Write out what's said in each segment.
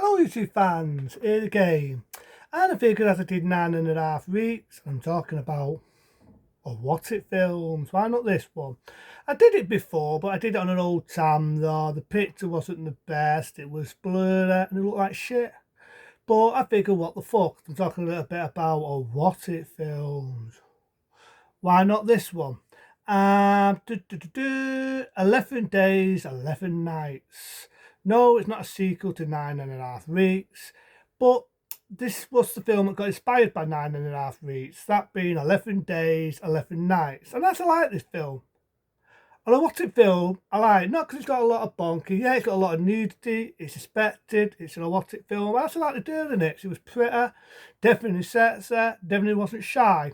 Hello YouTube fans, here again. And I figured as I did 9.5 weeks, I'm talking about what it films, why not this one? I did it before, but I did it on an old camera, the picture wasn't the best, it was blurry and it looked like shit. But I figured what the fuck, I'm talking a little bit about what it films. Why not this one? 11 days, 11 nights. No, it's not a sequel to 9.5 weeks, but this was the film that got inspired by 9.5 weeks, that being 11 days, 11 nights. And that's I like this film. And I watch it film, I like, not because it's got a lot of bonky, yeah, it's got a lot of nudity, it's suspected, it's an erotic film. I also like the girl in it, she was pretty, definitely sexy, definitely wasn't shy.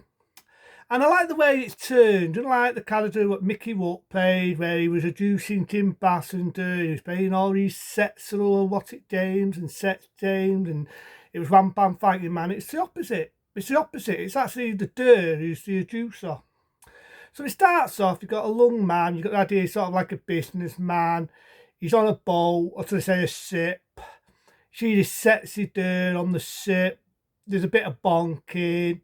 And I like the way it's turned. I like the character what Mickey Rourke played, where he was reducing Kim Bassender. He was playing all these sexual erotic games and sex games, and it was Wham Bam Fighting Man. It's the opposite. It's the opposite. It's actually the Durr who's the adducer. So it starts off, you've got a young man, you've got the idea sort of like a businessman. He's on a boat, or should I say a ship. She's this sexy Durr on the ship. There's a bit of bonking.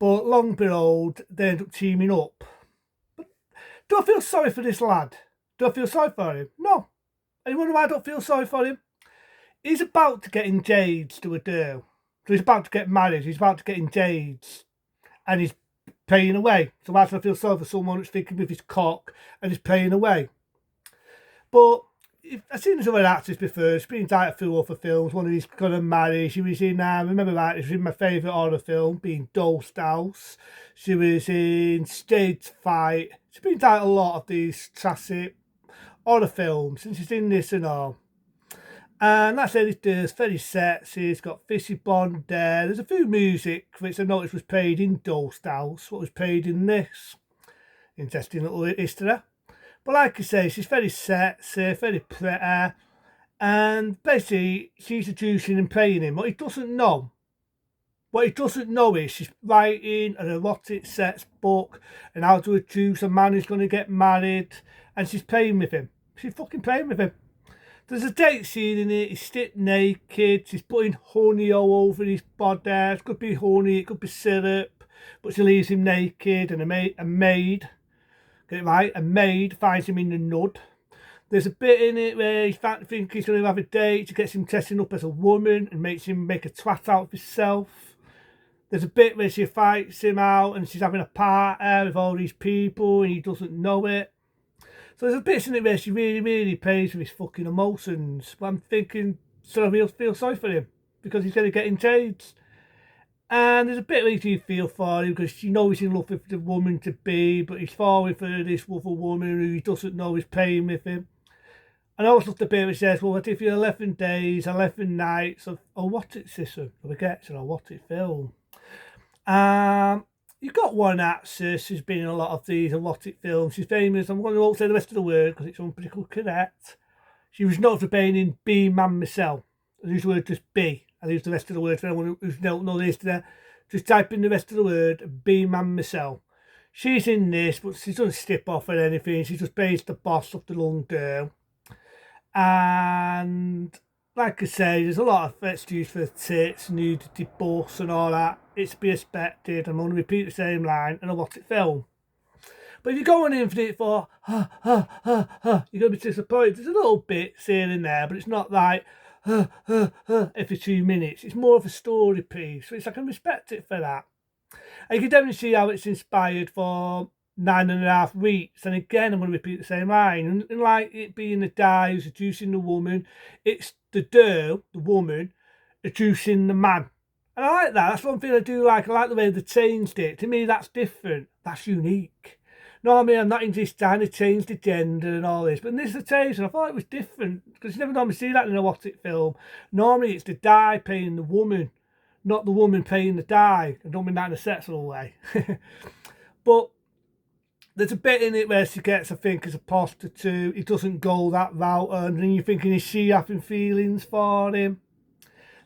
But long and behold, they end up teaming up. But do I feel sorry for this lad? Do I feel sorry for him? No. And you wonder why I don't feel sorry for him? He's about to get engaged to a girl. So he's about to get married. He's about to get engaged. And he's paying away. So why should I feel sorry for someone that's thinking with his cock and he's paying away? But I've seen this other actress before. She's been tied through other films. One of these gonna marry. She was in, remember that, she was in my favourite horror film, being Ghost House. She was in Stage Fight. She's been tied a lot of these classic horror films, and she's in this and all. And that's it is very sexy. It's got Fishy Bond there. There's a few music which I noticed was played in Ghost House. What was played in this? Interesting little history. But like I say, she's very sexy, very pretty, and basically she's seducing and playing him. What he doesn't know is she's writing an erotic sex book and how to seduce a man who's going to get married, and she's playing with him. She's fucking playing with him. There's a date scene in it, he's stripped naked, she's putting honey all over his body. It could be honey, it could be syrup, but she leaves him naked, and a maid, get it right, a maid finds him in the nud. There's a bit in it where he thinks he's going to have a date. She gets him dressing up as a woman and makes him make a twat out of himself. There's a bit where she fights him out and she's having a party with all these people and he doesn't know it. So there's a bit in it where she really, really plays with his fucking emotions. But I'm thinking, so I really feel sorry for him because he's going to get engaged. And there's a bit where you feel for him because you know he's in love with the woman to be, but he's falling for this other woman who he doesn't know is playing with him. And I always love the bit where it says, well, what if you're 11 days, 11 nights of, what it system? I get to know what it film. You've got one actress who's been in a lot of these erotic films. She's famous. I'm going to say the rest of the word because it's unpolitically correct. She was known for being in Be Man Myself. I use the word just be. I use the rest of the word for anyone who don't know this today. Just type in the rest of the word, Be Man Myself. She's in this, but she doesn't step off or anything. She just plays the boss of the young girl. And like I say, there's a lot of excuse for tits, nudity, bus and all that. It's to be expected. I'm going to repeat the same line and I watch it film. But if you're going in for it for, you're going to be disappointed. There's a little bit here and there, but it's not like, every 2 minutes. It's more of a story piece, which I can respect it for that. And you can definitely see how it's inspired for 9.5 weeks. And again, I'm going to repeat the same line. And like it being the guy who's seducing the woman, it's the girl, the woman, seducing the man. And I like that. That's one thing I do like. I like the way they changed it. To me, that's different. That's unique. Normally, I'm not into this trying to change the gender and all this, but in this occasion, I thought it was different because you never normally see that in a erotic film. Normally, it's the guy paying the woman, not the woman paying the guy. I don't mean that in a sexual way. But there's a bit in it where she gets, I think, as a prostitute. He doesn't go that route, and then you're thinking, is she having feelings for him?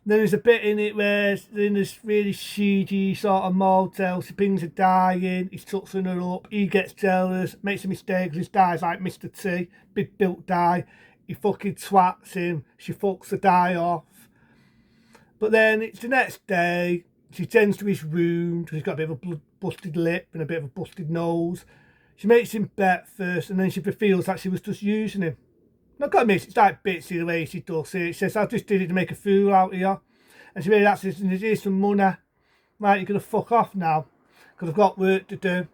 Then there's a bit in it where they're in this really seedy sort of motel. She brings a guy in, he's touching her up, he gets jealous, makes a mistake, this guy's like Mr. T, big built guy. He fucking twats him, she fucks the guy off. But then it's the next day, she tends to his room, he's got a bit of a busted lip and a bit of a busted nose. She makes him breakfast and then she feels like she was just using him. And I've got to admit, it's like Bitsy the way she does it. She says, I just did it to make a fool out of you. And she really that's it, and here's some money. Right, you're going to fuck off now, because I've got work to do.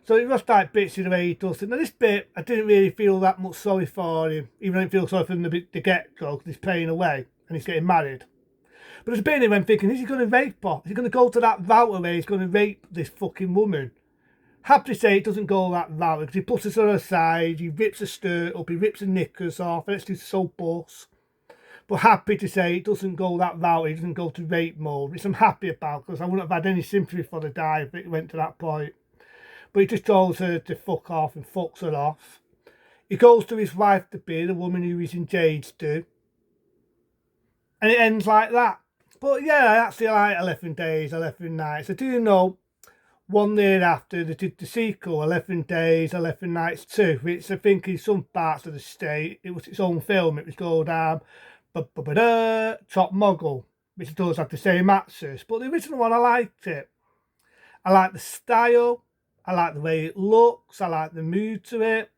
So it was like Bitsy the way he does it. Now this bit, I didn't really feel that much sorry for him, even though I didn't feel sorry for him the get-go, because he's paying away and he's getting married. But there's a bit in him when thinking, is he going to rape her? Is he going to go to that route where he's going to rape this fucking woman? Happy to say it doesn't go that route, because he puts her aside, he rips her skirt up, he rips her knickers off, and it's just so boss. But happy to say it doesn't go that route, it doesn't go to rape mode, which I'm happy about, because I wouldn't have had any sympathy for the guy if it went to that point. But he just tells her to fuck off and fucks her off. He goes to his wife to be, the woman who he's engaged to. And it ends like that. But yeah, I actually like 11 Days, 11 Nights. I do know 1 year after they did the sequel, 11 Days, 11 Nights 2, which I think in some parts of the state, it was its own film. It was called Top Mogul, which does have the same actors. But the original one, I liked it. I like the style. I like the way it looks. I like the mood to it.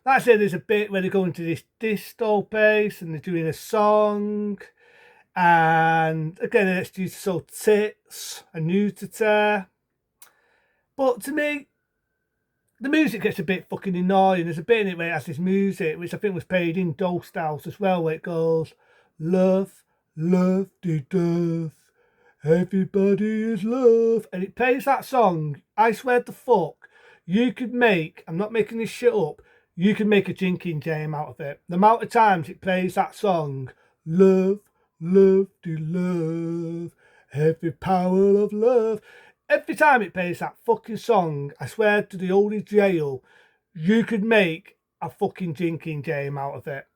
Like I said, there's a bit where they go into this disco place and they're doing a song. And again, it's used to show tits and nudity. But to me, the music gets a bit fucking annoying. There's a bit in it where it has this music, which I think was played in Ghost House as well, where it goes, love, love, to death. Everybody is love. And it plays that song, I swear to fuck, you could make, I'm not making this shit up, you could make a drinking game out of it. The amount of times it plays that song, love, love, to love, every power of love. Every time it plays that fucking song, I swear to the holy jail, you could make a fucking drinking game out of it.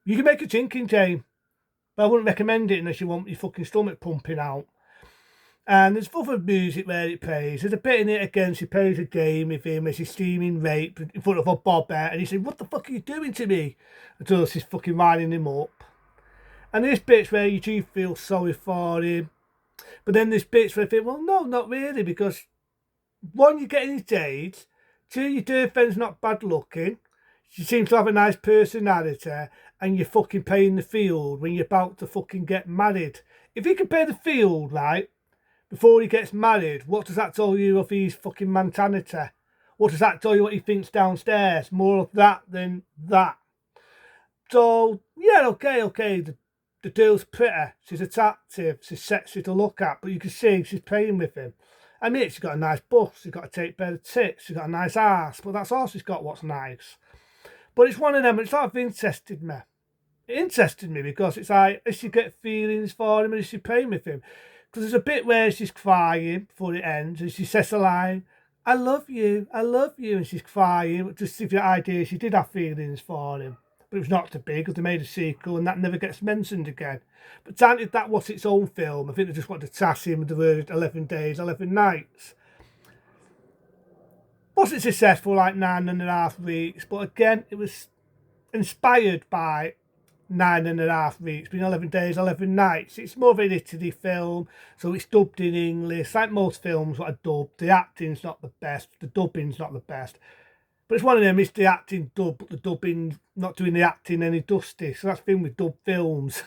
You could make a drinking game, but I wouldn't recommend it unless you want your fucking stomach pumping out. And there's other music where it plays. There's a bit in it again, she plays a game with him as he's steaming rape in front of a bobette, and he said, what the fuck are you doing to me? Until she's fucking winding him up. And there's bits where you do feel sorry for him. But then there's bits where I think, well, no, not really, because 1, you're getting engaged. 2, your girlfriend's not bad looking. She seems to have a nice personality, and you're fucking paying the field when you're about to fucking get married. If he can pay the field, right, before he gets married, what does that tell you of his fucking mentality? What does that tell you what he thinks downstairs? More of that than that. So, yeah, okay. The girl's pretty, she's attractive, she's sexy to look at, but you can see she's playing with him. I mean, she's got a nice bust, she's got a tape pair of tits, she's got a nice ass, but that's all she's got what's nice. But it's one of them, it sort of interested me. It interested me because it's like, does she get feelings for him and is she playing with him? Because there's a bit where she's crying before it ends and she says the line, I love you, and she's crying, just to give you an idea she did have feelings for him. But it was not to be because they made a sequel and that never gets mentioned again. But granted, that was its own film. I think they just wanted to task him with the word 11 Days, 11 Nights. Wasn't successful like 9.5 weeks, but again, it was inspired by 9.5 weeks, being 11 Days, 11 Nights. It's more of an Italy film, so it's dubbed in English. Like most films that are dubbed, the acting's not the best, the dubbing's not the best. But it's one of them, it's the acting dub, but the dubbing, not doing the acting any justice. So that's the thing with dub films.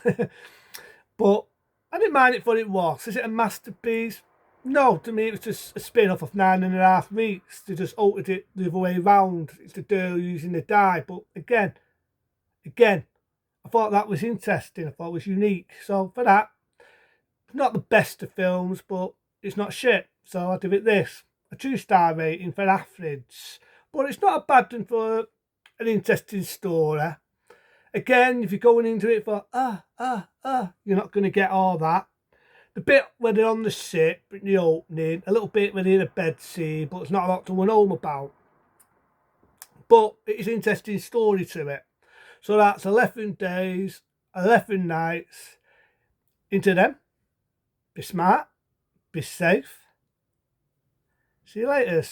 But I didn't mind it for what it was. Is it a masterpiece? No, to me it was just a spin-off of 9.5 weeks. They just altered it the other way round. It's the girl using the dye. But again, I thought that was interesting. I thought it was unique. So for that, it's not the best of films, but it's not shit. So I'll give it this. A 2-star rating for average. But it's not a bad one for an interesting story. Again, if you're going into it for, you're not going to get all that. The bit where they're on the ship, in the opening, a little bit where they're in a bed scene, but it's not a lot to run home about. But it is an interesting story to it. So that's 11 Days, 11 Nights. Into them. Be smart. Be safe. See you later.